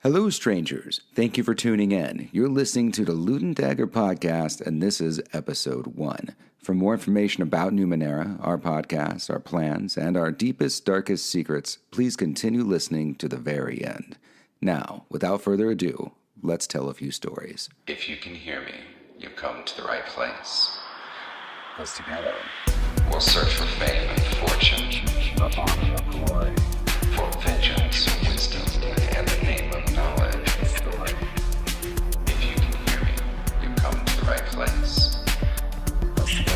Hello, strangers. Thank you for tuning in. You're listening to the Loot and Dagger Podcast, and this is episode 1. For more information about Numenera, our podcast, our plans, and our deepest, darkest secrets, please continue listening to the very end. Now, without further ado, let's tell a few stories. If you can hear me, you've come to the right place. Us together. We'll search for fame and fortune, for vengeance, wisdom, and the name of knowledge. If you can hear me, you've come to the right place. We'll search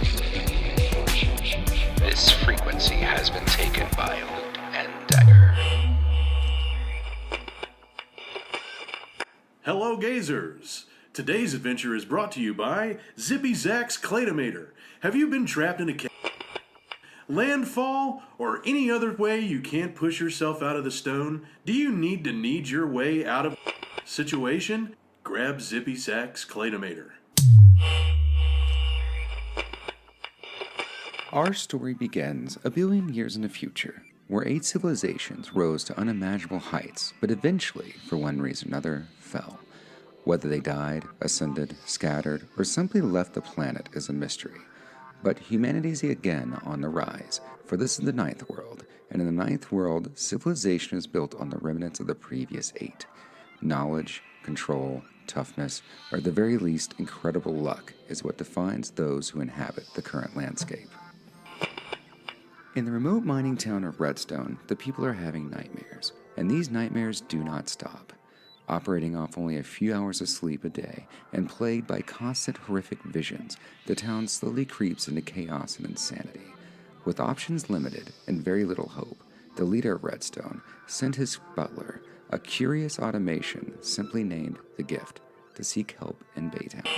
for fame and fortune. This frequency has been taken by Loot and Dagger. Hello, gazers! Today's adventure is brought to you by Zippy Zack's Claytomator. Have you been trapped in a cave, landfall, or any other way you can't push yourself out of the stone? Do you need your way out of a situation? Grab Zippy Zack's Claytomator. Our story begins a billion years in the future, where 8 civilizations rose to unimaginable heights, but eventually, for one reason or another, fell. Whether they died, ascended, scattered, or simply left the planet is a mystery. But humanity is again on the rise, for this is the 9th world, and in the 9th world, civilization is built on the remnants of the previous 8. Knowledge, control, toughness, or at the very least, incredible luck is what defines those who inhabit the current landscape. In the remote mining town of Redstone, the people are having nightmares, and these nightmares do not stop. Operating off only a few hours of sleep a day and plagued by constant horrific visions, the town slowly creeps into chaos and insanity. With options limited and very little hope, the leader of Redstone sent his butler, a curious automation simply named The Gift, to seek help in Baytown.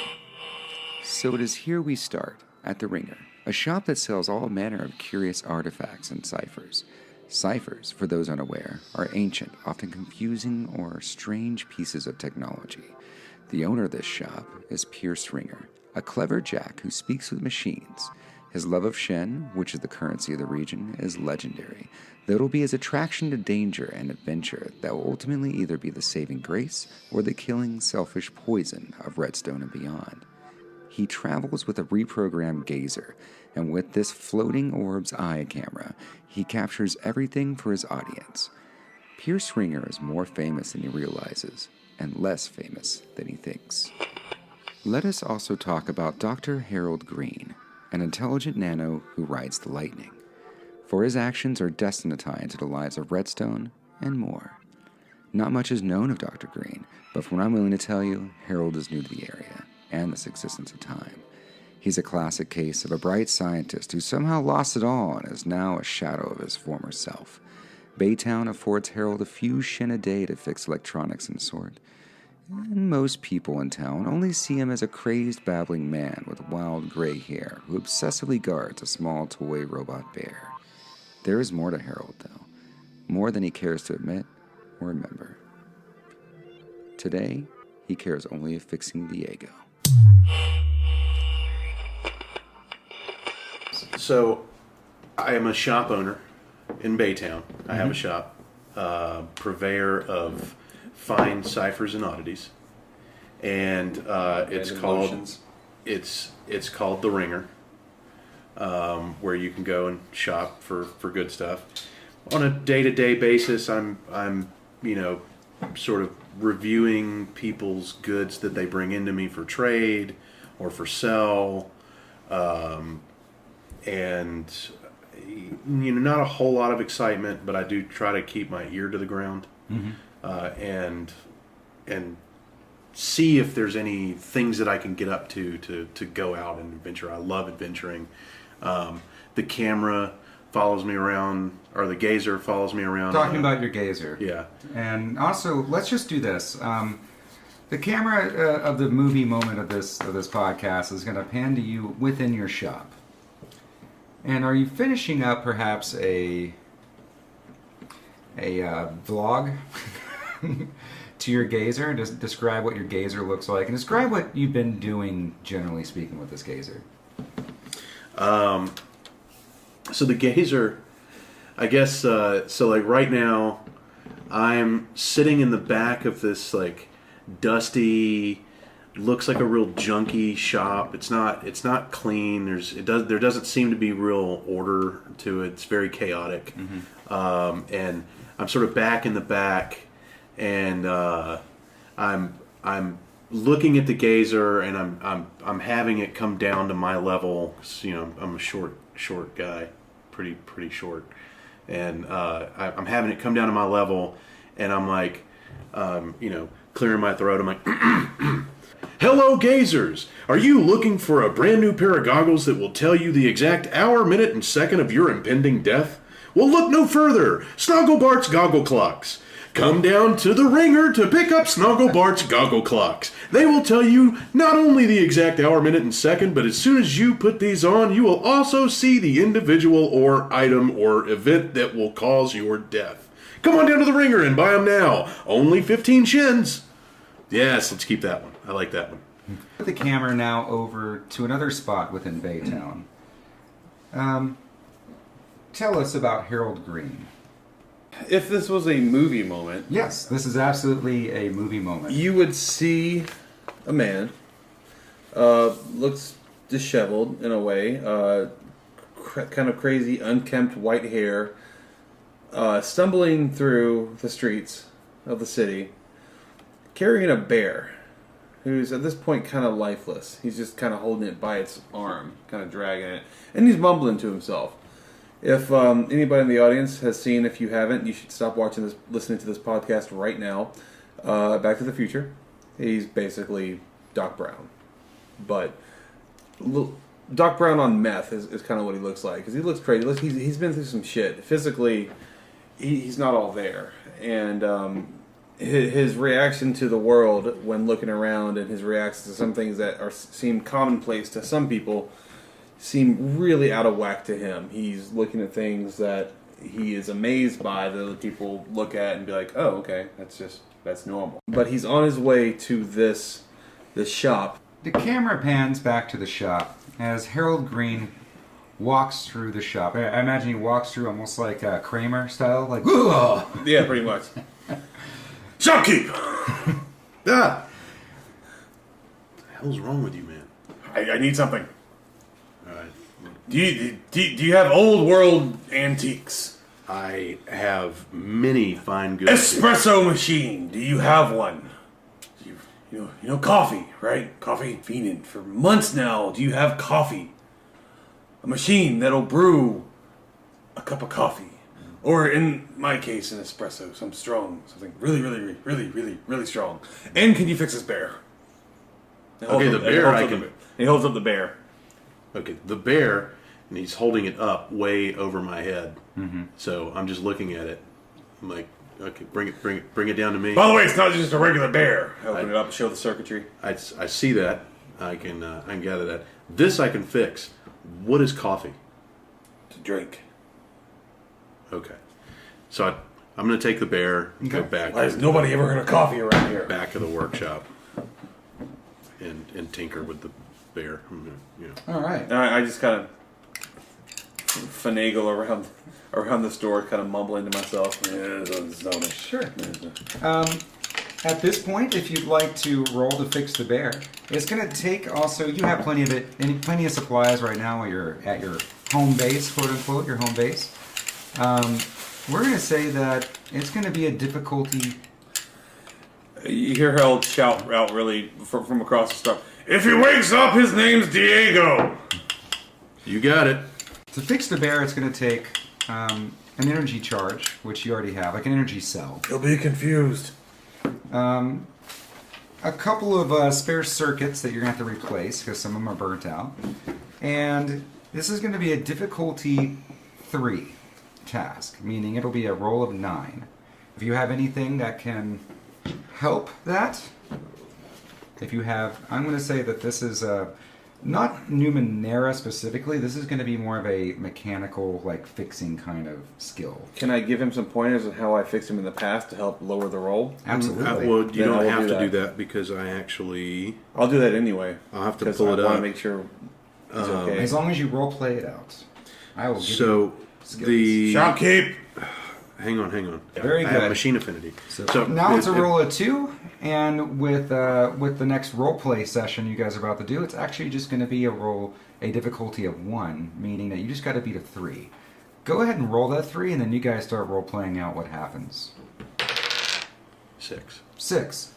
So it is here we start, at The Ringer, a shop that sells all manner of curious artifacts and ciphers. Ciphers, for those unaware, are ancient, often confusing or strange pieces of technology. The owner of this shop is Pierce Ringer, a clever Jack who speaks with machines. His love of Shen, which is the currency of the region, is legendary, though it'll be his attraction to danger and adventure that will ultimately either be the saving grace or the killing, selfish poison of Redstone and beyond. He travels with a reprogrammed gazer, and with this floating orb's eye camera, he captures everything for his audience. Pierce Ringer is more famous than he realizes, and less famous than he thinks. Let us also talk about Dr. Harold Green, an intelligent nano who rides the lightning. For his actions are destined to tie into the lives of Redstone and more. Not much is known of Dr. Green, but from what I'm willing to tell you, Harold is new to the area and this existence of time. He's a classic case of a bright scientist who somehow lost it all and is now a shadow of his former self. Baytown affords Harold a few shin a day to fix electronics and sort, and most people in town only see him as a crazed, babbling man with wild gray hair who obsessively guards a small toy robot bear. There is more to Harold, though, more than he cares to admit or remember. Today, he cares only of fixing Diego. So, I am a shop owner in Baytown. I have a shop, purveyor of fine ciphers and oddities, and it's called The Ringer, where you can go and shop for good stuff. On a day-to-day basis, I'm sort of reviewing people's goods that they bring into me for trade or for sell. And not a whole lot of excitement, but I do try to keep my ear to the ground, and see if there's any things that I can get up to go out and adventure. I love adventuring. The camera follows me around, or the gazer follows me around. Talking about your gazer. Yeah. And also, let's just do this. The camera of the movie moment of this podcast is going to pan to you within your shop. And are you finishing up perhaps a vlog to your gazer? Just describe what your gazer looks like, and describe what you've been doing, generally speaking, with this gazer. So the gazer, I guess, so like right now, I'm sitting in the back of this like dusty, looks like a real junky shop. It's not clean. There doesn't seem to be real order to it. It's very chaotic. And I'm sort of back in the back, and I'm looking at the gazer, and I'm having it come down to my level. 'Cause, I'm a short guy, pretty short, and I'm having it come down to my level, and I'm like, clearing my throat. I'm like, hello, gazers. Are you looking for a brand new pair of goggles that will tell you the exact hour, minute, and second of your impending death? Well, look no further. Snogglebart's Goggle Clocks. Come down to the Ringer to pick up Snogglebart's Goggle Clocks. They will tell you not only the exact hour, minute, and second, but as soon as you put these on, you will also see the individual or item or event that will cause your death. Come on down to the Ringer and buy them now. Only 15 shins. Yes, let's keep that one. I like that one. Put the camera now over to another spot within Baytown. Tell us about Harold Green. If this was a movie moment, Yes, this is absolutely a movie moment. you would see a man, looks disheveled in a way, kind of crazy, unkempt white hair, stumbling through the streets of the city, carrying a bear, who's at this point kind of lifeless. He's just kind of holding it by its arm, kind of dragging it, and he's mumbling to himself. If anybody in the audience has seen, if you haven't, you should stop listening to this podcast right now. Back to the Future. He's basically Doc Brown, but Doc Brown on meth is kind of what he looks like, because he looks crazy. He's been through some shit. Physically, he's not all there, and his reaction to the world when looking around, and his reaction to some things that seem commonplace to some people, seem really out of whack to him. He's looking at things that he is amazed by that other people look at and be like, oh, okay, that's normal. But he's on his way to this shop. The camera pans back to the shop as Harold Green walks through the shop. I imagine he walks through almost like Kramer style, like, whoa! Yeah, pretty much. Shopkeep! Ah! What the hell's wrong with you, man? I need something. Alright. Do you have old world antiques? I have many fine goods. Espresso machine. Do you have one? You know coffee, right? Coffee. Fiending for months now. Do you have coffee? A machine that'll brew a cup of coffee, or in my case, an espresso. Something really strong. And can you fix this bear? Okay, the bear I can. He holds up the bear. Okay, the bear, and he's holding it up way over my head. Mm-hmm. So I'm just looking at it. I'm like, okay, bring it down to me. By the way, it's not just a regular bear. Open it up and show the circuitry. I see that. I can gather that. This I can fix. What is coffee? To drink. Okay, so I'm going to take the bear and go back. Why has nobody ever heard of coffee around here? Back of the workshop and tinker with the bear. All right. I just kind of finagle around the store, kind of mumbling to myself. Sure. At this point, if you'd like to roll to fix the bear, it's going to take also, you have plenty of supplies right now while you're at your home base, quote unquote, your home base. We're going to say that it's going to be a difficulty. You hear Harold shout out really from across the store. If he wakes up, his name's Diego. You got it. To fix the bear, it's going to take an energy charge, which you already have, like an energy cell. He'll be confused. A couple of spare circuits that you're going to have to replace because some of them are burnt out. And this is going to be a difficulty 3 task, meaning it'll be a roll of 9. If you have anything that can help that, if you have, I'm going to say that this is not Numenera specifically. This is going to be more of a mechanical, like fixing kind of skill. Can I give him some pointers on how I fixed him in the past to help lower the roll? Absolutely. Well, you Then I don't will have do to that. do that because I'll do that anyway. I'll have to because pull it I up. want to make sure he's okay. As long as you role play it out, I will give you So skills. the Shopkeep. Hang on. Very I have good. machine affinity. So now it's a roll of 2, and with the next role play session you guys are about to do, it's actually just going to be a difficulty of 1, meaning that you just got to beat a 3. Go ahead and roll that 3, and then you guys start role playing out what happens. 6.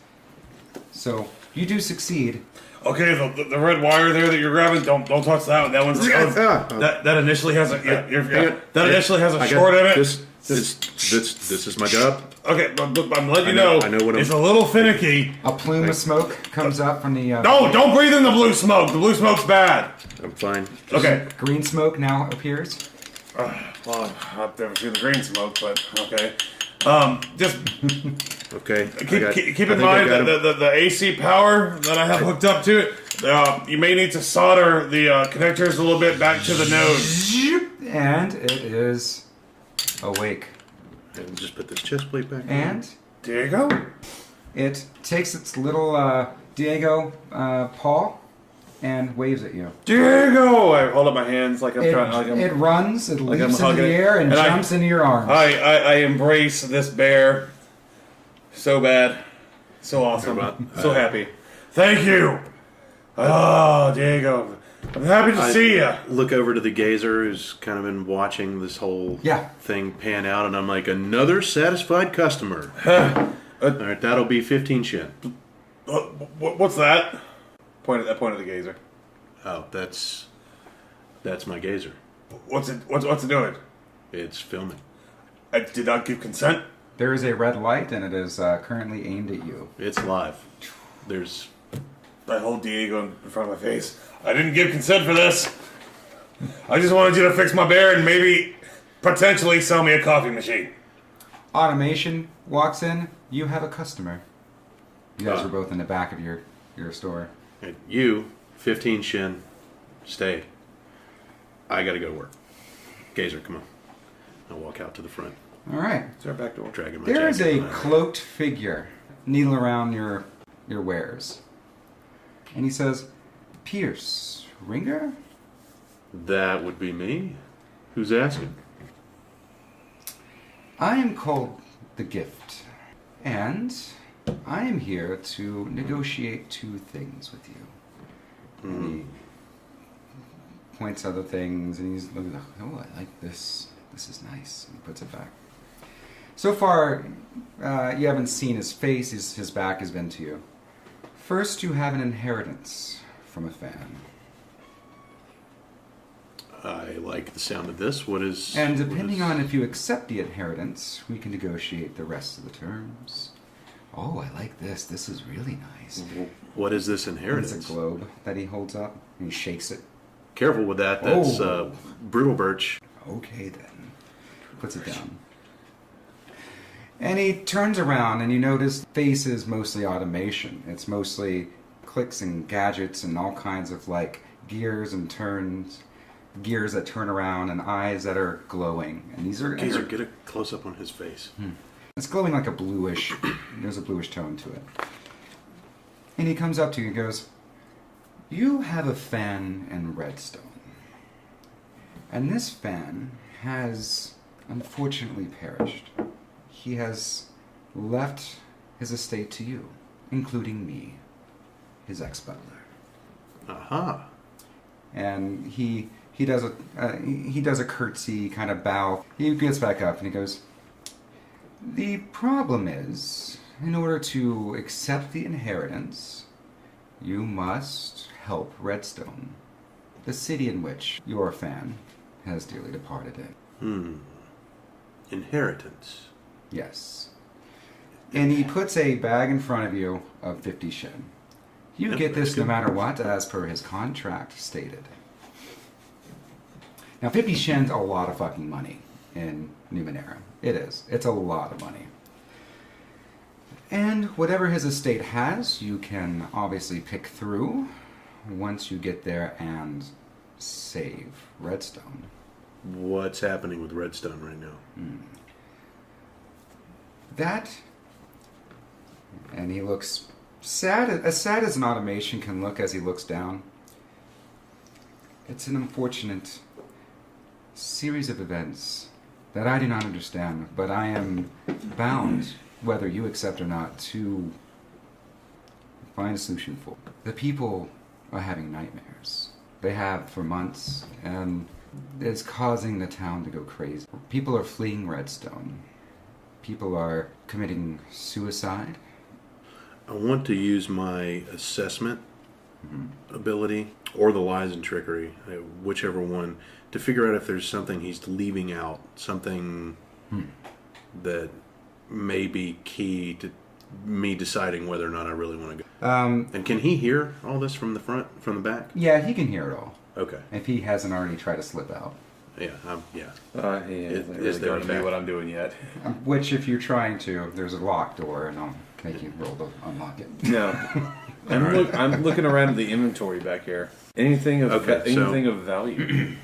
So you do succeed. Okay, the red wire there that you're grabbing, don't touch that one. That one's that initially has a short in it. This is my job. Okay, but I'm letting you know. I know what it's a little finicky. A plume of smoke comes up from the... No, don't breathe in the blue smoke. The blue smoke's bad. I'm fine. Okay. Green smoke now appears. Well, I've never seen the green smoke, but okay. Just Okay. keep in mind that the AC power that I have hooked up to it, you may need to solder the connectors a little bit back to the node. And it is awake. And just put this chest plate back. And Diego? it takes its little Diego paw and waves at you. Diego! I hold up my hands like I'm trying. It runs, it like leaps I'm into the hugging it. air and And jumps into your arms. I embrace this bear so bad. So awesome. So happy. Thank you! Oh, Diego. I'm happy to see you. Look over to the gazer who's kind of been watching this whole thing pan out, and I'm like, another satisfied customer. All right, that'll be 15 shin. What's that? Point at the gazer. Oh, that's my gazer. What's it doing? It's filming. I did not give consent. There is a red light, and it is currently aimed at you. It's live. There's... I hold Diego in front of my face. I didn't give consent for this. I just wanted you to fix my bear and maybe potentially sell me a coffee machine. Automation walks in. You have a customer. You guys are both in the back of your store. And you, 15 shin, stay. I gotta go to work. Gazer, come on. I'll walk out to the front. All right. It's our back door. Dragging my There is jacket a behind me. cloaked figure needling around your wares. And he says, Pierce Ringer? That would be me. Who's asking? I am called the Gift. And I am here to negotiate 2 things with you. And he points other things, and he's looking, oh, I like this. This is nice. And he puts it back. So far, you haven't seen his face. His back has been to you. First, you have an inheritance from a fan. I like the sound of this. What is... And depending on if you accept the inheritance, we can negotiate the rest of the terms. Oh, I like this. This is really nice. What is this inheritance? It's a globe that he holds up, and he shakes it. Careful with that. That's brutal birch. Okay, then. Puts it down. And he turns around, and you notice face is mostly automation. It's mostly clicks and gadgets and all kinds of, like, gears and turns, gears that turn around, and eyes that are glowing. And these are... Gazer, get a close-up on his face. It's glowing like a bluish... There's a bluish tone to it. And he comes up to you and goes, you have a fan in Redstone. And this fan has unfortunately perished. He has left his estate to you, including me, his ex-butler. Aha. And he does a curtsy kind of bow. He gets back up and he goes, the problem is, in order to accept the inheritance, you must help Redstone, the city in which your fan has dearly departed in. Inheritance. Yes. And he puts a bag in front of you of 50 shin. You get this no matter what, as per his contract stated. Now, 50 shin's a lot of fucking money in Numenera. It is. It's a lot of money. And whatever his estate has, you can obviously pick through once you get there and save Redstone. What's happening with Redstone right now? That, and he looks sad as an automation can look as he looks down. It's an unfortunate series of events that I do not understand, but I am bound, whether you accept or not, to find a solution for. The people are having nightmares. They have for months, and it's causing the town to go crazy. People are fleeing Redstone. People are committing suicide. I want to use my assessment ability or the lies and trickery, whichever one, to figure out if there's something he's leaving out, something that may be key to me deciding whether or not I really want to go. And can he hear all this from the front, from the back? Yeah, he can hear it all. Okay. If he hasn't already tried to slip out. Yeah. He hasn't really Is there gone a to me back? what I'm doing yet. Which, if you're trying to, there's a locked door, and I'll make you roll to unlock it. No. I'm looking around at the inventory back here. Anything of value?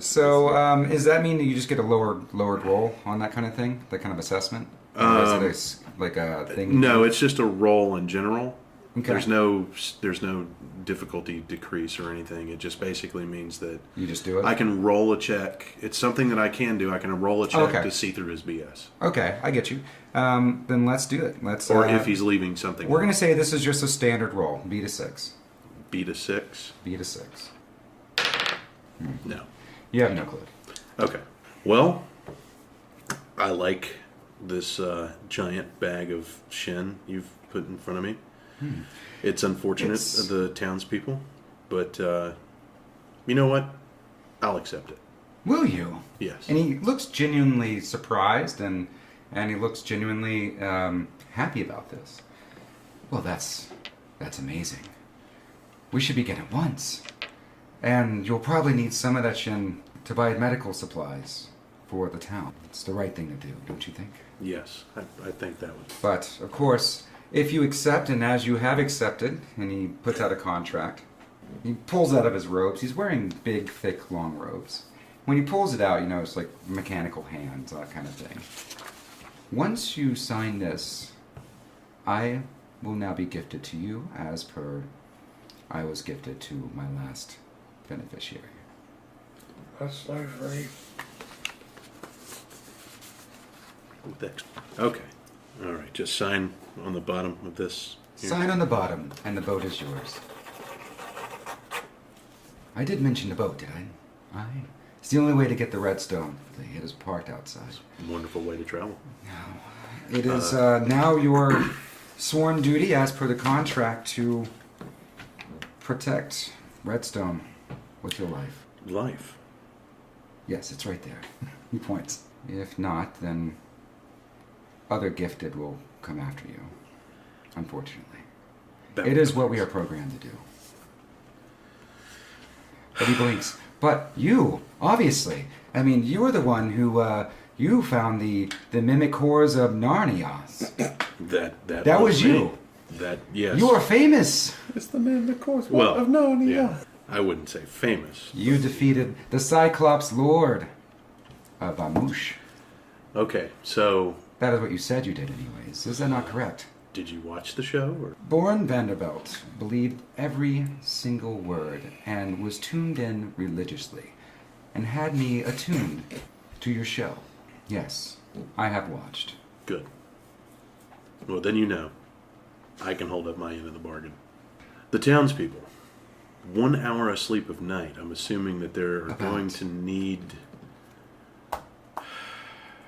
So, does that mean that you just get a lowered roll on that kind of thing? That kind of assessment? Or is it like a thing? No, it's just a roll in general. Okay. There's no difficulty decrease or anything. It just basically means that You just do it? I can roll a check. It's something that I can do. I can roll a check Okay. to see through his BS. Okay, I get you. Then let's do it. Let's. Or if he's leaving something. We're going to say this is just a standard roll. B to 6. B to 6. B to 6. No. You have no clue. Okay. Well, I like this giant bag of shin you've put in front of me. It's unfortunate of the townspeople, but you know what? I'll accept it. Will you? Yes. And he looks genuinely surprised, and he looks genuinely happy about this. Well, that's amazing. We should begin at once. And you'll probably need some of that shin to buy medical supplies for the town. It's the right thing to do, don't you think? Yes, I think that would. But, of course, if you accept, and as you have accepted, and he puts out a contract, he pulls out of his robes. He's wearing big, thick, long robes. When he pulls it out, you know, it's like mechanical hands, that kind of thing. Once you sign this, I will now be gifted to you as per I was gifted to my last beneficiary. That's so free. Okay. All right. Just sign on the bottom of this. Here. Sign on the bottom, and the boat is yours. I did mention the boat, did I? Aye. It's the only way to get the redstone. It is parked outside. Wonderful way to travel. Now, it is now your sworn duty, as per the contract, to protect Redstone with your life. Life. Yes, it's right there. He points. If not, then other gifted will come after you. Unfortunately. It is what we are programmed to do. But he blinks. But you, obviously. I mean, you were the one who, you found the mimic cores of Narnia. That was me. you. That, yes. You are famous. It's the man that caused well, of Narnia. Yeah. I wouldn't say famous. You defeated the Cyclops Lord of Amouche. Okay, so That is what you said you did anyways. Is that not correct? did you watch the show? Or? Born Vanderbilt believed every single word and was tuned in religiously and had me attuned to your show. Yes, I have watched. Good. Well, then you know. I can hold up my end of the bargain. The townspeople. 1 hour of sleep of night. I'm assuming that they're going to need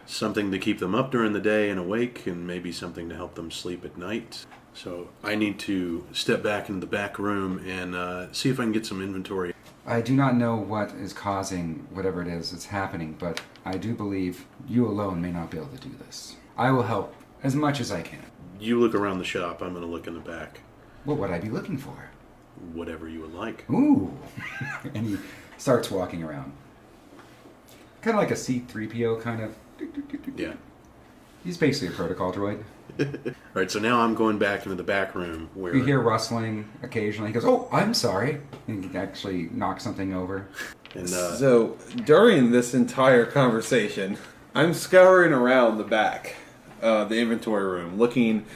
something to keep them up during the day and awake, and maybe something to help them sleep at night. So I need to step back into the back room and see if I can get some inventory. I do not know what is causing whatever it is that's happening, but I do believe you alone may not be able to do this. I will help as much as I can. You look around the shop. I'm going to look in the back. What would I be looking for? Whatever you would like. Ooh. And he starts walking around. Kind of like a C-3PO kind of. Yeah. He's basically a protocol droid. All right, so now I'm going back into the back room where You hear rustling occasionally. He goes, "Oh, I'm sorry." And he actually knocks something over. and So during this entire conversation, I'm scouring around the back, the inventory room, looking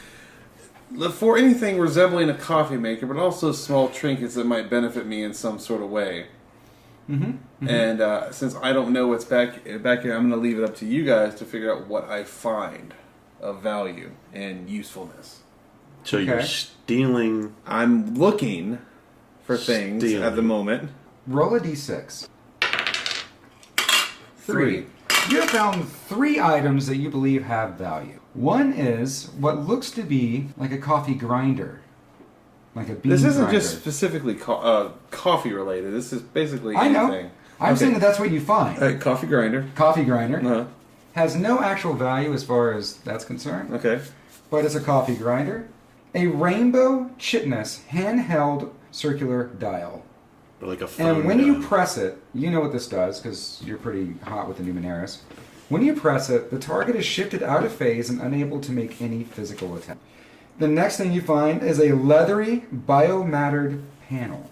for anything resembling a coffee maker, but also small trinkets that might benefit me in some sort of way. And since I don't know what's back here, I'm going to leave it up to you guys to figure out what I find of value and usefulness. So you're stealing. I'm looking for things at the moment. Roll a d6. 3. You have found 3 items that you believe have value. One is what looks to be like a coffee grinder. Like a bean This isn't grinder. just specifically coffee related. This is basically I know. anything. I'm saying that that's what you find. Coffee grinder. Coffee grinder. Uh-huh. Has no actual value as far as that's concerned. Okay. But it's a coffee grinder. A rainbow chitness handheld circular dial. Like a phone And when gun. you press it, you know what this does because you're pretty hot with the Numeneras. When you press it, the target is shifted out of phase and unable to make any physical attack. The next thing you find is a leathery biomattered panel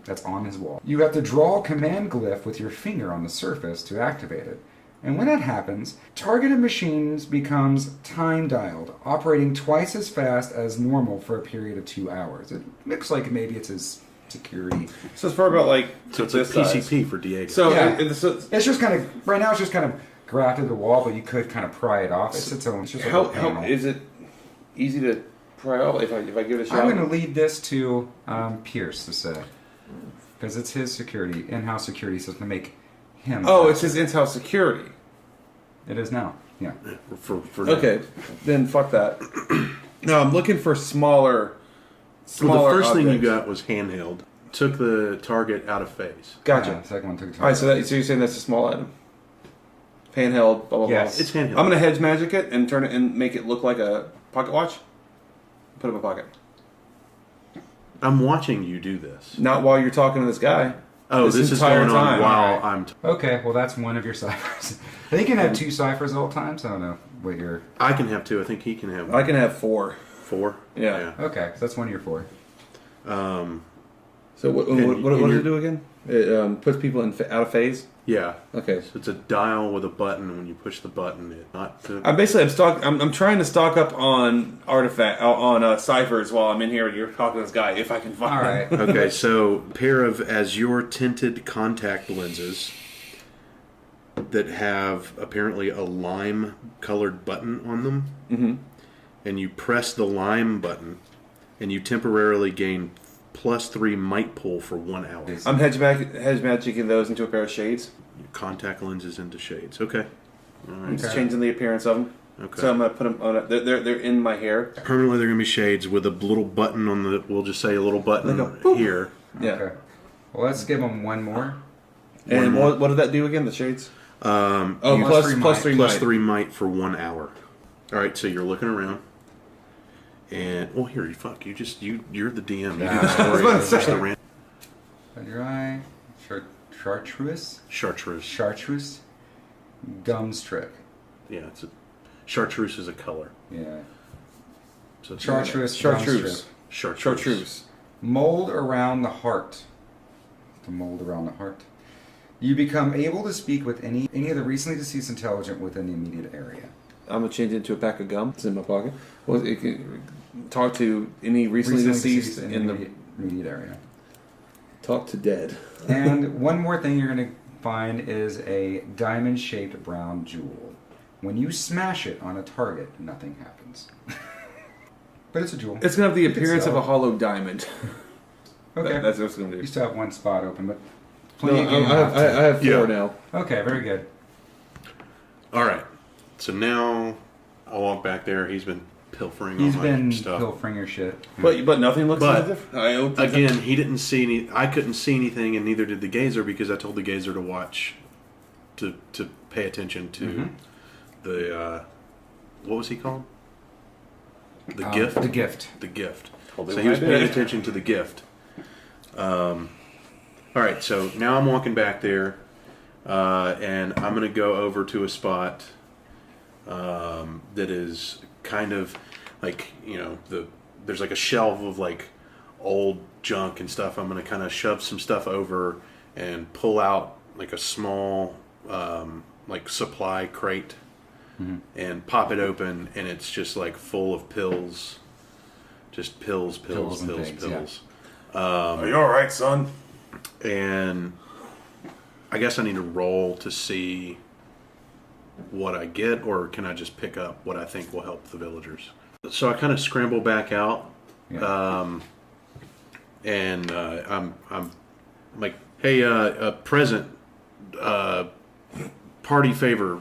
that's on his wall. You have to draw a command glyph with your finger on the surface to activate it. And when that happens, targeted machines becomes time-dialed, operating twice as fast as normal for a period of 2 hours. It looks like maybe it's his security. So it's probably about like So it's like this size. PCP for Diego. So, Yeah. so It's just kind of, right now it's just kind of grafted to the wall, but you could kind of pry it off. It's its own, it's just like a how panel. is it easy to pry off if I give it a shot? I'm going to leave this to Pierce to say. Because it's his security, in-house security system to make him. Oh, it's his in-house security. It is now, yeah. for now. Okay, then fuck that. No, I'm looking for smaller. Well, the first thing you objects. got was handheld. Took the target out of phase. Gotcha. Yeah, the second one took time. All right, so you're saying that's a small item. Handheld, blah blah Yes. blah. It's handheld. I'm gonna hedge magic it and turn it and make it look like a pocket watch. Put it in my pocket. I'm watching you do this. Not while you're talking to this guy. Oh, this is entire going on time. while Alright. I'm. Okay, well that's one of your ciphers. I think you can have 2 ciphers at all times. I don't know what your... I can have 2. I think he can have I can have 4. 4. Yeah. Okay, so that's one of your 4. So what And does you're- it do again? It puts people out of phase. Yeah. Okay. So it's a dial with a button. When you push the button, it not. I'm trying to stock up on ciphers while I'm in here and you're talking to this guy if I can find All them. right. Okay, so pair of Azure tinted contact lenses that have apparently a lime colored button on them. Mm-hmm. And you press the lime button, and you temporarily gain +3 might pull for 1 hour. I'm hedge magicking those into a pair of shades. Contact lenses into shades. Okay. All right. Just changing the appearance of them. Okay. So I'm gonna put them on. They're in my hair. Permanently, they're gonna be shades with a little button on the. We'll just say a little button Like a boop. here. Yeah. Okay. Well, let's give them one more. And what did that do again? The shades. You plus three plus might. 3 plus might. 3 might for 1 hour. All right, so you're looking around, and here you're the DM. You Yeah. do the story. I was about to Just say. the ran- Under eye, chartreuse, Chartreuse. gum strip. Yeah, chartreuse is a color. Yeah. So it's Chartreuse. Chartreuse. Chartreuse. Mold around the heart. The mold around the heart. You become able to speak with any of the recently deceased intelligent within the immediate area. I'm gonna change it into a pack of gum. It's in my pocket. Well, it can talk to any recently deceased in the immediate area. talk to dead. And one more thing you're going to find is a diamond-shaped brown jewel. When you smash it on a target, nothing happens. But it's a jewel. It's gonna have the You can appearance of sell a hollow diamond. Okay. That's what it's gonna do. You still have one spot open, but No, plenty of game left. I have 4 Yeah. now. Okay, very good. All right. So now I walk back there. He's been pilfering He's all my been stuff. pilfering your shit. But nothing looks But, any different. Again, he didn't see any. I couldn't see anything, and neither did the gazer because I told the gazer to watch, to pay attention to the what was he called? The gift. The gift. The gift. Totally So he was what I paying did. attention to the gift. All right. So now I'm walking back there, and I'm going to go over to a spot that is kind of like there's like a shelf of like old junk and stuff. I'm going to kind of shove some stuff over and pull out like a small like supply crate and pop it open, and it's just like full of pills, just pills, Pills and things, pills. Are you all right, son? And I guess I need to roll to see what I get, or can I just pick up what I think will help the villagers? So I kind of scramble back out, and I'm like, hey, present, party favor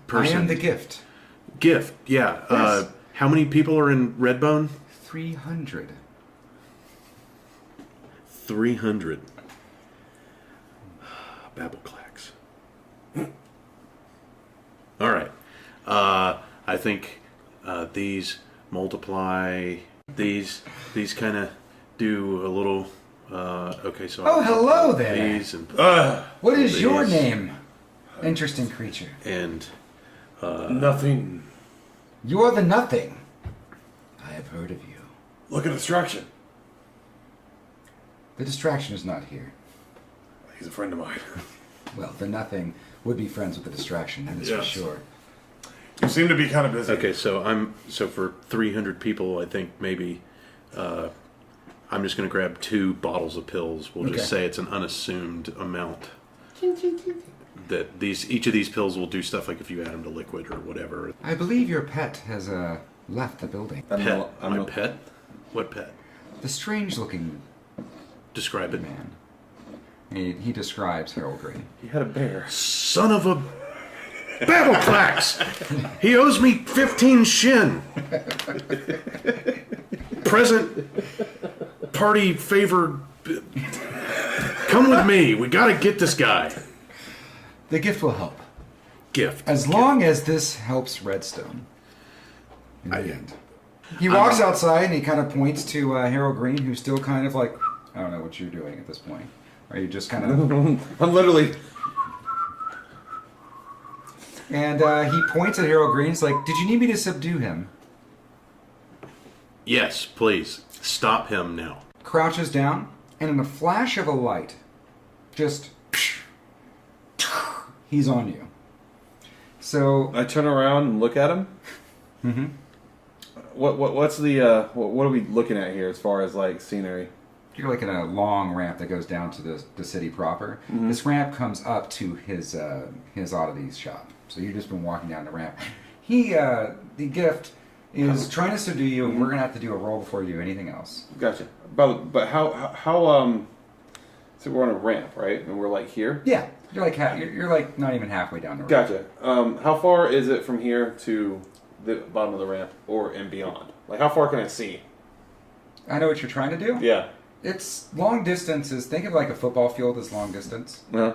person. I am the gift. Gift, yeah. Yes. How many people are in Redbone? 300. 300. Babble clacks. All right. I think these multiply. These kind of do a little. Okay, so. Oh, hello there. These and What is your these. name? Interesting creature. And Nothing. You're the nothing. I have heard of you. Look at distraction. The distraction is not here. He's a friend of mine. Well, the nothing would be friends with the distraction, that is for Yes. sure. You seem to be kind of busy. okay, so for 300 people, I think maybe I'm just going to grab 2 bottles of pills. We'll just Okay. say it's an unassumed amount. That each of these pills will do stuff like if you add them to liquid or whatever. I believe your pet has left the building. My pet? What pet? The strange-looking Describe it. man. He describes Harold Green. He had a bear. Son of a battle clacks! He owes me 15 shin. Present party favor. Come with me. We got to get this guy. The gift will help. Gift. As long as this helps Redstone. In the end. He walks outside and he kind of points to Harold Green, who's still kind of like, I don't know what you're doing at this point. Are you just kind of... I'm literally. And he points at Harold Green. He's like, did you need me to subdue him? Yes, please. Stop him now. Crouches down, and in a flash of a light, just... he's on you. So... I turn around and look at him. Mm-hmm. What's the what are we looking at here as far as like scenery? You're like in a long ramp that goes down to the city proper. Mm-hmm. This ramp comes up to his oddities shop. So you've just been walking down the ramp. He, the gift, is trying to subdue you, and we're gonna have to do a roll before you do anything else. Gotcha. But how so we're on a ramp, right? And we're like here. Yeah, you're like you're like not even halfway down the ramp. Gotcha. How far is it from here to the bottom of the ramp or and beyond? Like how far can I see? I know what you're trying to do. Yeah. It's long distances. Think of like a football field as long distance. Uh-huh.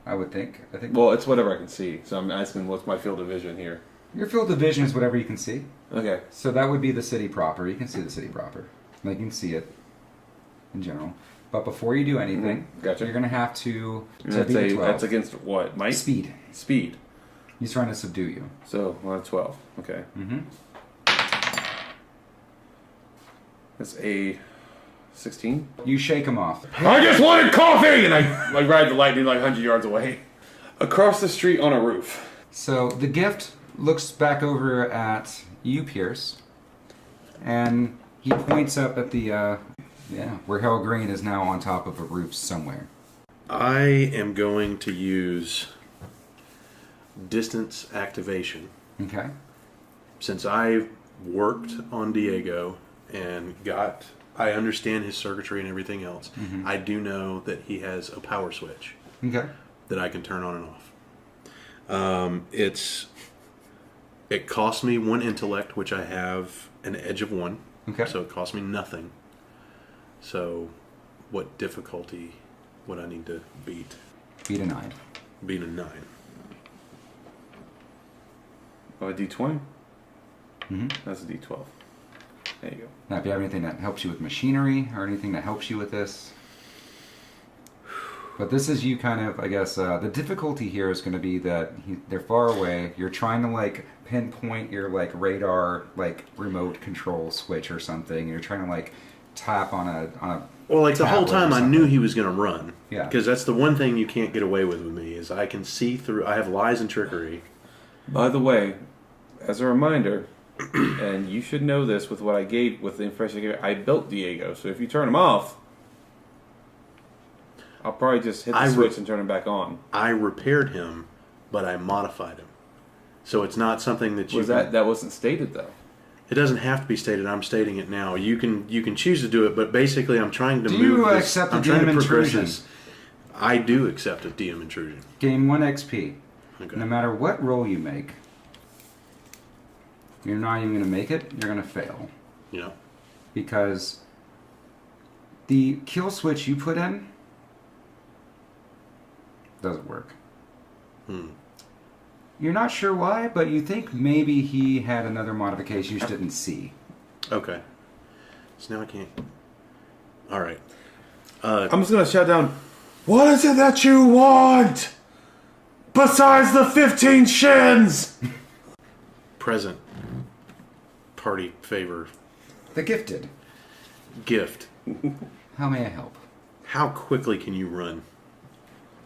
I would think. I think. Well, it's whatever I can see. So I'm asking, what's my field of vision here? Your field of vision is whatever you can see. Okay. So that would be the city proper. You can see the city proper. Like you can see it in general. But before you do anything, Gotcha. you're going to have to And beat a 12. that's against what? Might? Speed. Speed. He's trying to subdue you. So 12. Okay. Mm-hmm. That's a 16. You shake him off. I just wanted coffee, and I like ride the lightning like 100 yards away. Across the street on a roof. So the gift looks back over at you, Pierce, and he points up at the where Harold Green is now on top of a roof somewhere. I am going to use distance activation. Okay. Since I worked on Diego and I understand his circuitry and everything else, I do know that he has a power switch Okay. that I can turn on and off. It costs me 1 intellect, which I have an edge of 1. Okay. So it costs me nothing. So what difficulty would I need to beat? Beat a 9. Beat a 9. Oh, a D20? Mm-hmm. That's a D12. There you go. Now, if you have anything that helps you with machinery or anything that helps you with this. But this is you kind of, I guess, the difficulty here is going to be that they're far away. You're trying to, like, pinpoint your, like, radar, like, remote control switch or something. You're trying to, like, tap on a Well, like the whole tablet or time I something. knew he was going to run. Yeah. Because that's the one thing you can't get away with me is I can see through. I have lies and trickery. By the way, as a reminder, and you should know this with what I gave, with the information I gave, I built Diego, so if you turn him off, I'll probably just hit the switch and turn him back on. I repaired him, but I modified him. So it's not something that you... That wasn't stated, though. It doesn't have to be stated. I'm stating it now. You can choose to do it, but basically I'm trying to Do move you this. accept a I'm trying DM to progress intrusion? this. I do accept a DM intrusion. Gain 1 XP. Okay. No matter what roll you make, you're not even going to make it. You're going to fail. Yeah. Because the kill switch you put in doesn't work. You're not sure why, but you think maybe he had another modification you just didn't see. Okay. So now I can't... Alright. I'm just going to shout down, what is it that you want? Besides the 15 shins! Present. Party favor. The gifted. Gift. How may I help? How quickly can you run?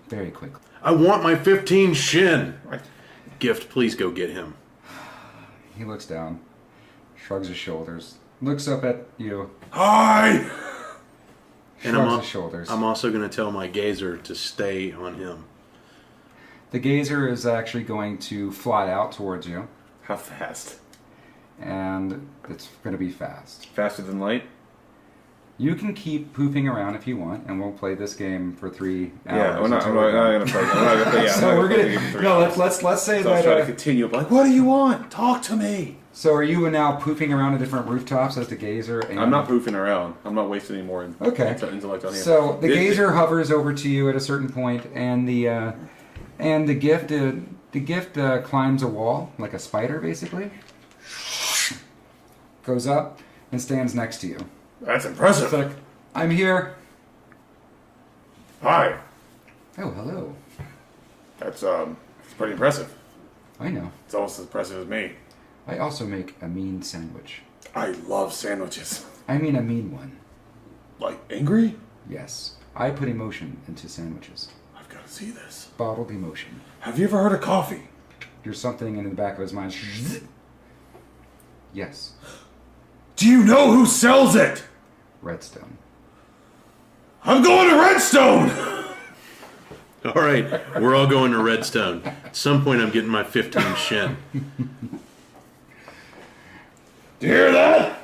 Very quickly. I want my 15 shin! Gift, please go get him. He looks down, shrugs his shoulders, looks up at you, Hi! shrugs his shoulders. I'm also going to tell my gazer to stay on him. The gazer is actually going to fly out towards you, How fast? and it's going to be fast. Faster than light? You can keep pooping around if you want, and we'll play this game for 3 hours. Yeah, I'm not until we're done. going to play. I'm not going to play. Yeah, So we're gonna let's say So I was that. trying to continue. Like, what do you want? Talk to me. So are you now pooping around at different rooftops as the gazer? And I'm not poofing around. I'm not wasting any more intellect on here. So the gazer hovers over to you at a certain point, and the gift climbs a wall like a spider, basically. Goes up and stands next to you. That's impressive. It's like, I'm here. Hi. Oh, hello. That's it's pretty impressive. I know. It's almost as impressive as me. I also make a mean sandwich. I love sandwiches. I mean a mean one. Like angry? Yes. I put emotion into sandwiches. I've got to see this. Bottled emotion. Have you ever heard of coffee? There's something in the back of his mind. Yes. Do you know who sells it? Redstone. I'm going to Redstone! Alright, we're all going to Redstone. At some point I'm getting my 15 shin. Do you hear that?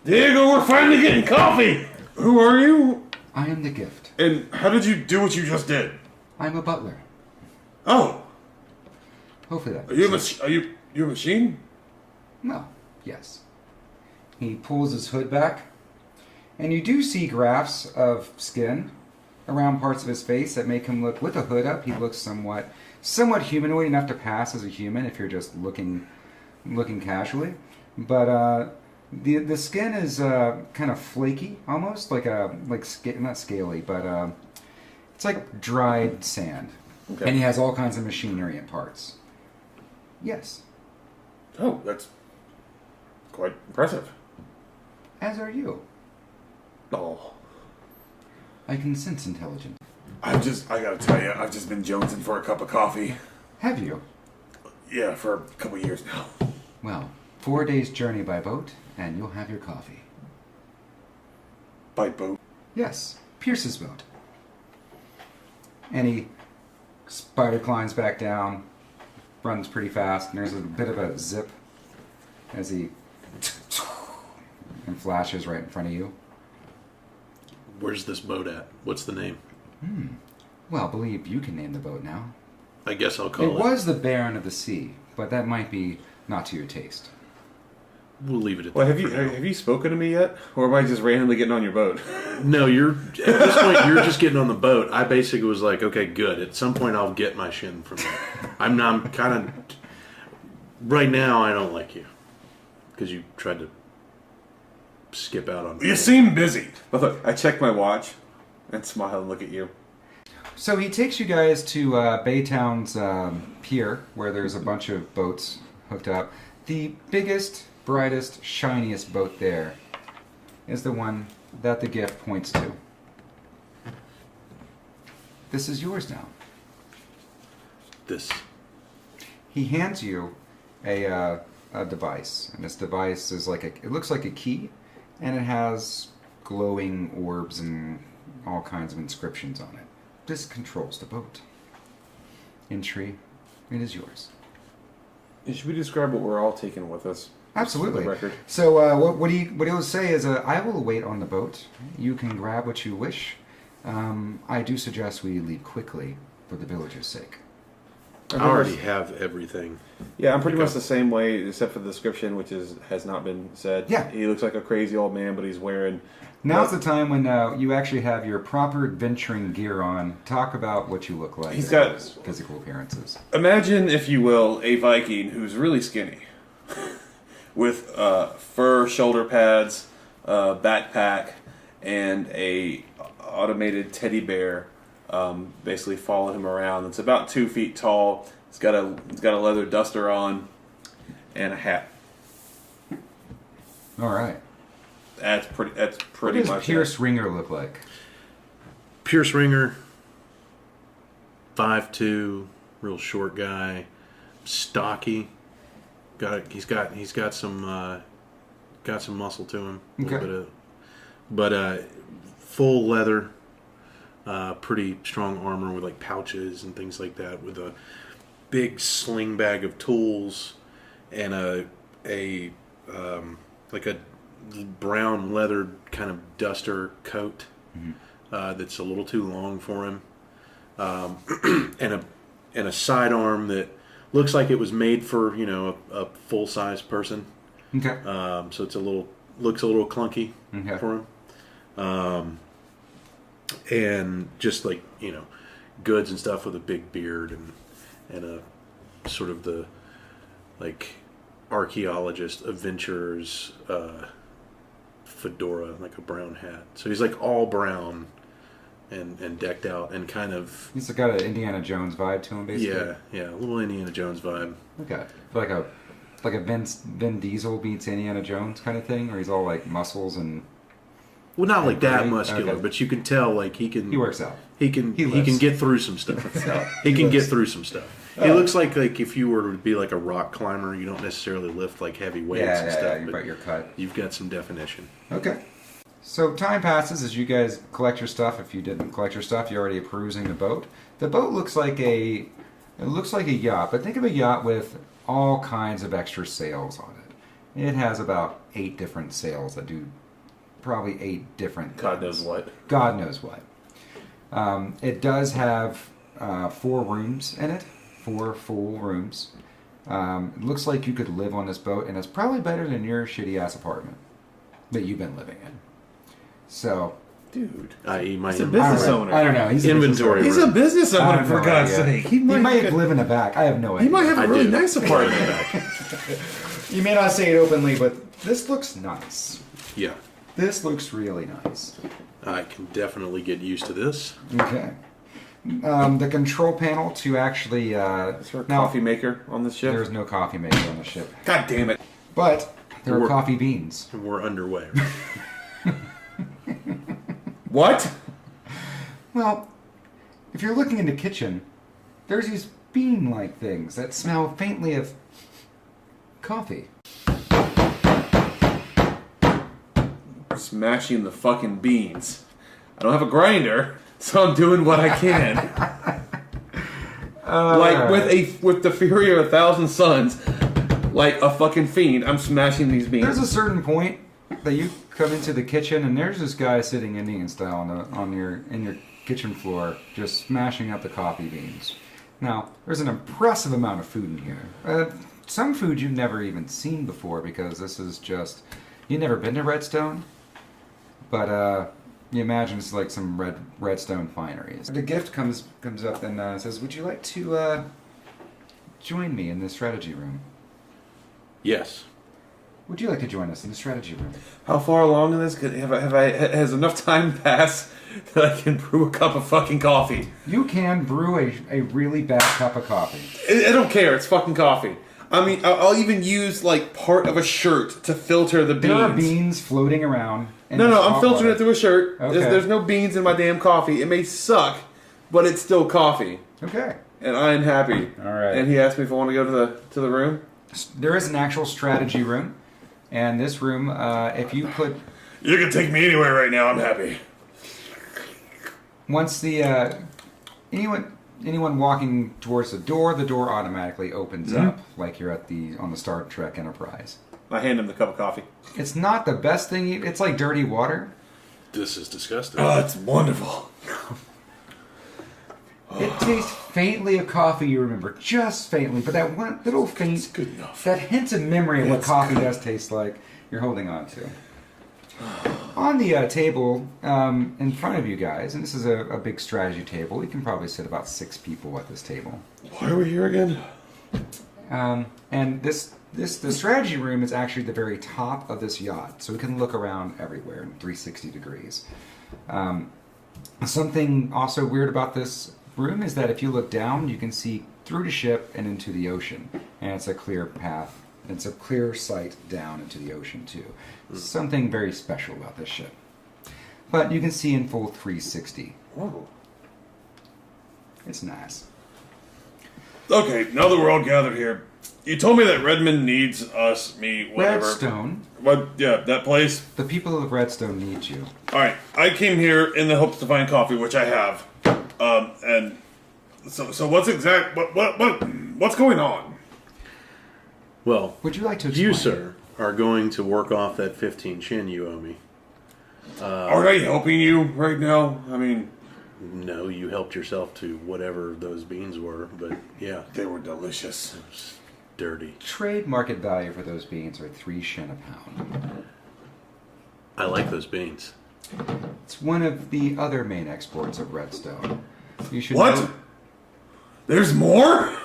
Diego, we're finally getting coffee! Who are you? I am the gift. And how did you do what you just did? I'm a butler. Oh, Hopefully that. are you a machine? No. Yes. He pulls his hood back, and you do see grafts of skin around parts of his face that make him look, with the hood up, he looks somewhat humanoid enough to pass as a human if you're just looking casually. But the skin is kind of flaky, almost not scaly, but it's like dried sand. Okay. And he has all kinds of machinery and parts. Yes. Oh, that's quite impressive. As are you. Oh. I can sense intelligence. I gotta tell you, I've just been jonesing for a cup of coffee. Have you? Yeah, for a couple years now. Well, 4 days' journey by boat, and you'll have your coffee. By boat? Yes, Pierce's boat. And he spider climbs back down, runs pretty fast, and there's a bit of a zip as he and flashes right in front of you. Where's this boat at? What's the name? Well, I believe you can name the boat now. I guess I'll call It it. was the Baron of the Sea, but that might be not to your taste. We'll leave it at Well, that. have you spoken to me yet? Or am I just randomly getting on your boat? No, at this point you're just getting on the boat. I basically was like, okay, good. At some point I'll get my shin from that. I'm kind of right now. I don't like you because you tried to skip out on me. You seem busy. But look, I check my watch and smile and look at you. So he takes you guys to Baytown's pier, where there's a bunch of boats hooked up. The biggest, brightest, shiniest boat there is the one that the gift points to. This is yours now. This. He hands you a device, and this device is it looks like a key, and it has glowing orbs and all kinds of inscriptions on it. this controls the boat. Entry, it is yours. Should we describe what we're all taking with us? Absolutely. For the record. So what he'll say is, I will wait on the boat. You can grab what you wish. I do suggest we leave quickly for the villagers' sake. I already have everything. Yeah, I'm pretty much the same way, except for the description, which has not been said. Yeah. He looks like a crazy old man, but he's wearing... Now's the time when you actually have your proper adventuring gear on. Talk about what you look like. He's got as physical appearances. Imagine, if you will, a Viking who's really skinny, with fur shoulder pads, backpack, and a automated teddy bear, basically following him around. It's about 2 feet tall. It's got a leather duster on, and a hat. All right. That's pretty What does much Pierce it. Ringer look like? Pierce Ringer, 5'2", real short guy, stocky. He's got some muscle to him. A little Okay. bit of, but full leather, pretty strong armor with like pouches and things like that. With a big sling bag of tools and a brown leather kind of duster coat that's a little too long for him, and a sidearm that looks like it was made for a full size person. Okay. So it's looks a little clunky Okay. for him, and just like goods and stuff with a big beard and a sort of the like archaeologist adventurer's fedora, like a brown hat. So he's like all brown and decked out and kind of... He's got an Indiana Jones vibe to him, basically. Yeah, a little Indiana Jones vibe. Okay. Like a Vin Diesel beats Indiana Jones kind of thing, where he's all like muscles and... Well, not like that Okay. muscular, Okay. but you can tell like he can... He works out. He can lives. get through some stuff. He can get through some stuff. He looks like if you were to be like a rock climber, you don't necessarily lift like heavy weights and stuff. You've but got your cut. You've got some definition. Okay. So time passes as you guys collect your stuff. If you didn't collect your stuff, you're already perusing the boat. The boat looks like a yacht, but think of a yacht with all kinds of extra sails on it. It has about 8 different sails that do probably 8 different God things. knows what. God knows what. It does have 4 rooms in it, 4 full rooms. It looks like you could live on this boat, and it's probably better than your shitty ass apartment that you've been living in. So, Dude. I.e. my He's a inventory. business owner. I don't know. He's a Inventory. business He's a business I owner, have for no God's idea. sake. He might live in the back. I have no idea. He might have a I really do. nice apartment. You may not say it openly, but this looks nice. Yeah, This looks really nice. I can definitely get used to this. Okay. The control panel to actually... Is there a now, coffee maker on this ship? There's no coffee maker on the ship. God damn it. But there are We're- coffee beans. And we're underway. What? Well, if you're looking in the kitchen, there's these bean-like things that smell faintly of coffee. Smashing the fucking beans. I don't have a grinder, so I'm doing what I can. Like with the fury of 1,000 suns, like a fucking fiend, I'm smashing these beans. There's a certain point that you come into the kitchen and there's this guy sitting Indian style in your kitchen floor, just smashing up the coffee beans. Now, there's an impressive amount of food in here. Some food you've never even seen before, because this is just... You've never been to Redstone? But you imagine it's like some Redstone fineries. The gift comes up and says, "Would you like to join me in the strategy room? Yes. Would you like to join us in the strategy room?" How far along in this? Has enough time passed that I can brew a cup of fucking coffee? You can brew a really bad cup of coffee. I don't care. It's fucking coffee. I mean, I'll even use like part of a shirt to filter the beans. There are beans floating around. in No, this I'm hot filtering water. it through a shirt. Okay. There's no beans in my damn coffee. It may suck, but it's still coffee, Okay. and I am happy. All right. And he asked me if I want to go to the room. There is an actual strategy room, and this room, if you put You can take me anywhere right now. I'm happy. once the anyone walking towards the door automatically opens up like you're on the Star Trek Enterprise. I hand him the cup of coffee. It's not the best thing. It's like dirty water. This is disgusting. Oh, it's wonderful. It tastes faintly of coffee, you remember, just faintly, but that one little faint, good enough. that hint of memory of what coffee does taste like, you're holding on to. On the table in front of you guys, and this is a big strategy table, you can probably sit about 6 people at this table. Why are we here again? And the strategy room is actually the very top of this yacht, so we can look around everywhere in 360 degrees. Something also weird about this room is that if you look down, you can see through the ship and into the ocean, and it's a clear path. It's a clear sight down into the ocean too. Something very special about this ship. But you can see in full 360. Oh. It's nice. Okay, now that we're all gathered here, you told me that Redmond needs us, me, whatever. Redstone. What? Yeah, that place. The people of Redstone need you. All right, I came here in the hopes to find coffee, which I have. And so what's what's going on? Well, Would you like to explain? you, sir, are going to work off that 15 chin you owe me. Aren't I helping you right now? I mean, No, you helped yourself to whatever those beans were, but yeah, they were delicious. it was dirty. Trade market value for those beans are 3 shen a pound. I like those beans. It's one of the other main exports of Redstone. You should What? know There's more?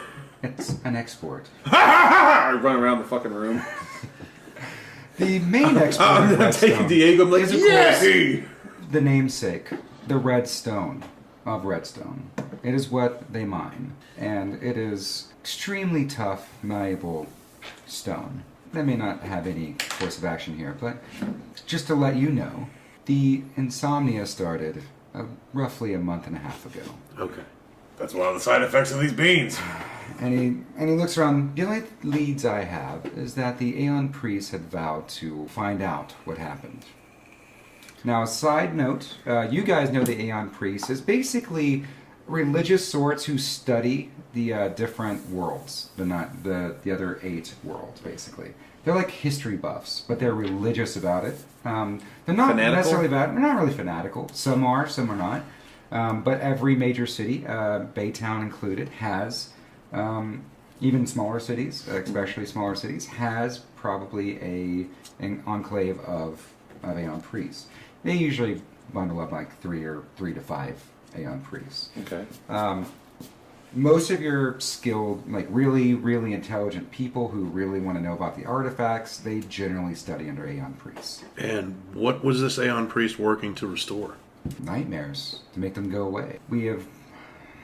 it's an export. I run around the fucking room. The main export of I'm taking Redstone Diego. I'm like, is, of yay! the namesake, the Redstone of Redstone. It is what they mine, and it is extremely tough, malleable stone. That may not have any course of action here, but just to let you know, the insomnia started roughly a month and a half ago. Okay. That's one of the side effects of these beans. And he looks around. The only leads I have is that the Aeon Priest had vowed to find out what happened. Now, a side note, you guys know the Aeon Priest is basically religious sorts who study the different worlds, the other 8 worlds, basically. They're like history buffs, but they're religious about it. They're not Fanatical? necessarily bad. They're not really fanatical. Some are not. But every major city, Baytown included, has, even smaller cities, especially smaller cities, has probably an enclave of Aeon Priests. They usually bundle up like 3 to 5 Aeon Priests. Okay. Most of your skilled, like really, really intelligent people who really want to know about the artifacts, they generally study under Aeon Priests. And what was this Aeon Priest working to restore? Nightmares to make them go away. We have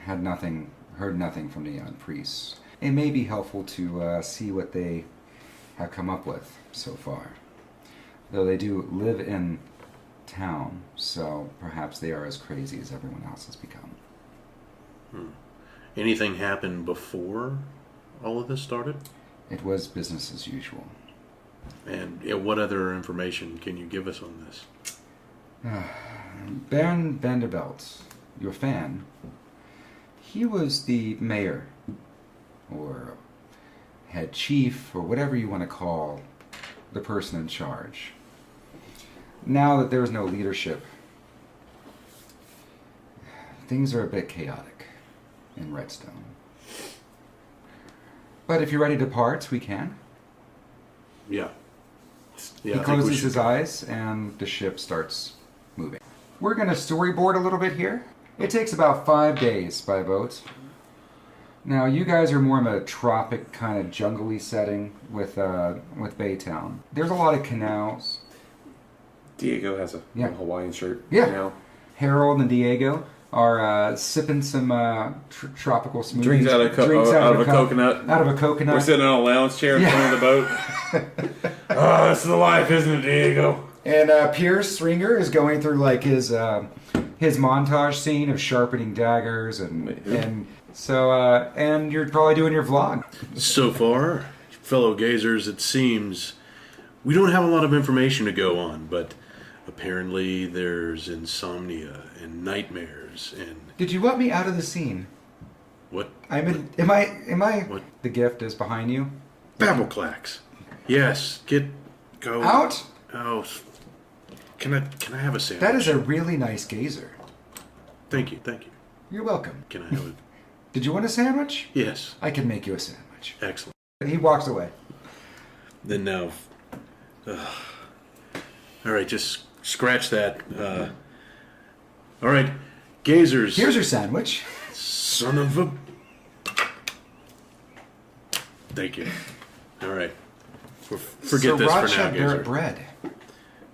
heard nothing from the Aeon Priests. It may be helpful to see what they have come up with so far. Though they do live in town, so perhaps they are as crazy as everyone else has become. Anything happened before all of this started? It was business as usual. And what other information can you give us on this? Baron Vanderbilt, your fan, he was the mayor, or head chief, or whatever you want to call the person in charge. Now that there is no leadership, things are a bit chaotic in Redstone. But if you're ready to part, we can. Yeah. He closes his eyes and the ship starts moving. We're going to storyboard a little bit here. It takes about 5 days by boat. Now, you guys are more in a tropic kind of jungly setting with Baytown. There's a lot of canals. Diego has a Hawaiian shirt. Yeah. Now. Harold and Diego are sipping some tropical smoothies. Drinks out of a coconut. Out of a coconut. We're sitting on a lounge chair in front of the boat. Oh, this is the life, isn't it, Diego? And Pierce Stringer is going through like his montage scene of sharpening daggers and you're probably doing your vlog. So far, fellow gazers, it seems we don't have a lot of information to go on, but Apparently, there's insomnia and nightmares and Did you want me out of the scene? what? Am I? What? The gift is behind you. Babbleclacks. Yes, go Out? Oh, can I have a sandwich? That is a really nice gazer. Thank you. You're welcome. Can I have a? Did you want a sandwich? Yes. I can make you a sandwich. Excellent. He walks away. Then now, all right, just scratch that. All right, gazers. Here's your sandwich. Son of a. Thank you. All right. Forget this for now, Sriracha gazer. bread.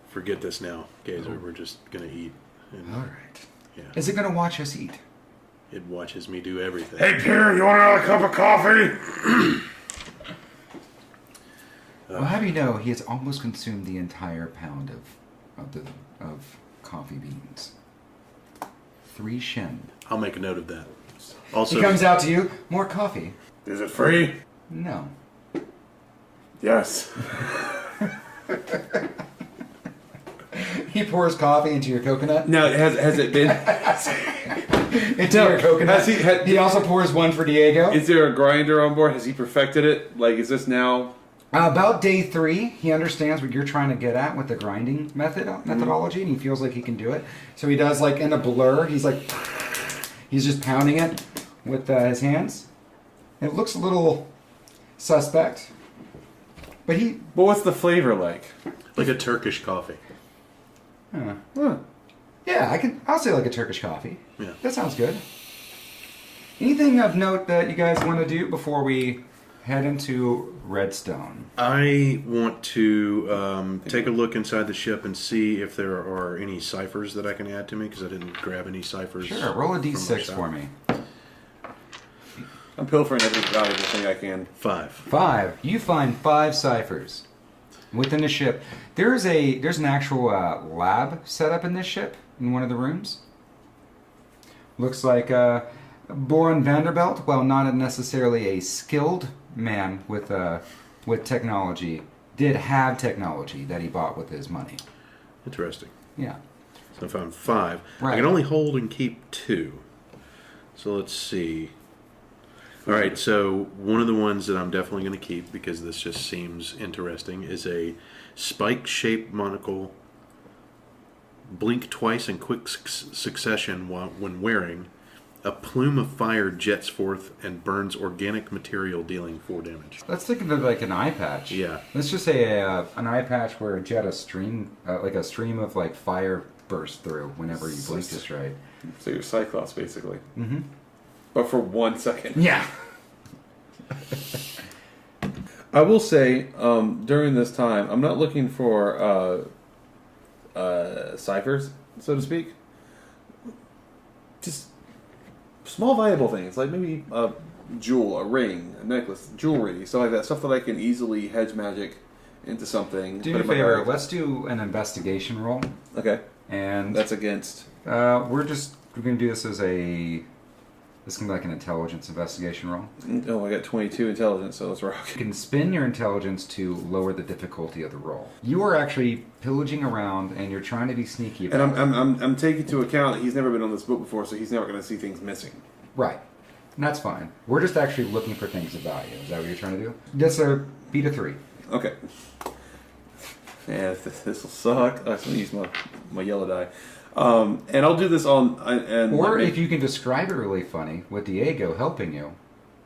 Forget this now, gazer. We're just gonna eat. And, All right. Yeah. Is it going to watch us eat? It watches me do everything. Hey, Peter, you want another cup of coffee? Well, have you know, he has almost consumed the entire pound of coffee beans. 3 shen. I'll make a note of that. Also, He comes out to you. More coffee. Is it free? No. Yes. He pours coffee into your coconut. Now, has it been? Into your coconut. has He also pours one for Diego. Is there a grinder on board? Has he perfected it? Like, is this now? About day 3, he understands what you're trying to get at with the grinding methodology, and he feels like he can do it. So he does, like, in a blur, he's just pounding it with his hands. It looks a little suspect. But But what's the flavor like? like a Turkish coffee. Huh. yeah, I'll say like a Turkish coffee. Yeah. That sounds good. Anything of note that you guys want to do before we head into Redstone? I want to take a look inside the ship and see if there are any ciphers that I can add to me, because I didn't grab any ciphers. Sure, roll a from my d6 shop. for me. I'm pilfering every valuable thing I can. 5. 5. You find 5 ciphers within the ship. There's an actual lab set up in this ship in one of the rooms. Looks like Boren Vanderbilt, while not necessarily a skilled man with technology, did have technology that he bought with his money. Interesting. Yeah. So I found 5. I Right. can only hold and keep 2. So let's see. All right, so one of the ones that I'm definitely going to keep, because this just seems interesting, is a spike-shaped monocle. Blink twice in quick succession when wearing. A plume of fire jets forth and burns organic material, dealing 4 damage. Let's think of it like an eye patch. Yeah. Let's just say an eye patch where a stream of like fire bursts through whenever you blink just right. So you're Cyclops, basically. Mm-hmm. But for 1 second. Yeah. I will say, during this time, I'm not looking for ciphers, so to speak. Just small valuable things, like maybe a jewel, a ring, a necklace, jewelry, stuff like that. Stuff that I can easily hedge magic into something. Do me put a in my favor. bag. Let's do an investigation roll, Okay. and That's against... we're gonna do this as this can be like an intelligence investigation roll. Oh, I got 22 intelligence, so let's rock. You can spin your intelligence to lower the difficulty of the roll. You are actually pillaging around, and you're trying to be sneaky. And About I'm taking into account that he's never been on this boat before, so he's never going to see things missing. right. And that's fine. We're just actually looking for things of value. Is that what you're trying to do? That's a beat of 3. Okay. Yeah, this will suck. I'm going to use my yellow die. And I'll do this on... Or if you can describe it really funny, with Diego helping you,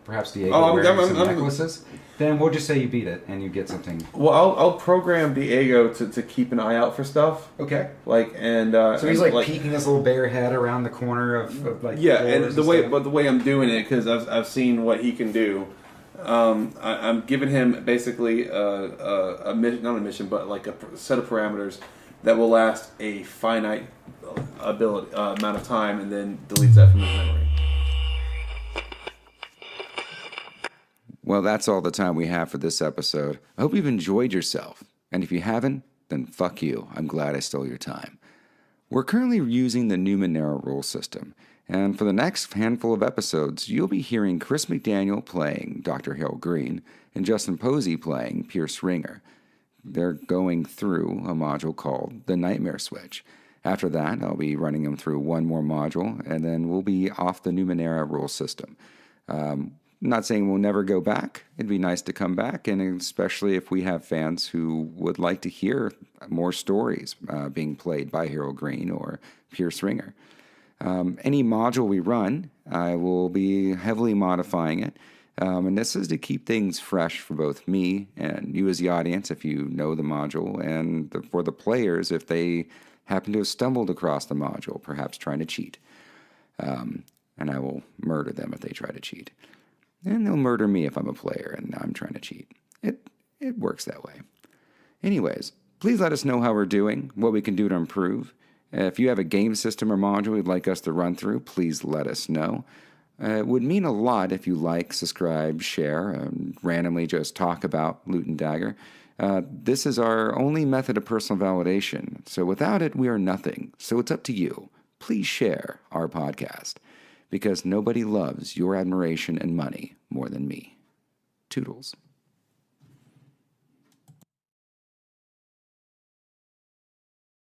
perhaps Diego Oh, wearing some necklaces, then we'll just say you beat it and you get something. Well, I'll program Diego to keep an eye out for stuff. Okay. Like, and... So he's like peeking his little bare head around the corner of like... Yeah, and floors the way I'm doing it, because I've seen what he can do. I'm giving him basically not a mission, but like a set of parameters that will last a finite amount of time, and then deletes that from his memory. Well, that's all the time we have for this episode. I hope you've enjoyed yourself. And if you haven't, then fuck you. I'm glad I stole your time. We're currently using the Numenera rule system. And for the next handful of episodes, you'll be hearing Chris McDaniel playing Dr. Harold Green and Justin Posey playing Pierce Ringer. they're going through a module called the Nightmare Switch. After that, I'll be running them through one more module, and then we'll be off the Numenera rule system. Not saying we'll never go back. It'd be nice to come back, and especially if we have fans who would like to hear more stories being played by Hero Green or Pierce Ringer. Any module we run, I will be heavily modifying it. And this is to keep things fresh for both me and you as the audience, if you know the module, and for the players, if they happen to have stumbled across the module, perhaps trying to cheat. And I will murder them if they try to cheat. And they'll murder me if I'm a player and I'm trying to cheat. It works that way. Anyways, please let us know how we're doing, what we can do to improve. If you have a game system or module you'd like us to run through, please let us know. It would mean a lot if you like, subscribe, share, and randomly just talk about Loot and Dagger. This is our only method of personal validation, so without it, we are nothing. So it's up to you. Please share our podcast, because nobody loves your admiration and money more than me. Toodles.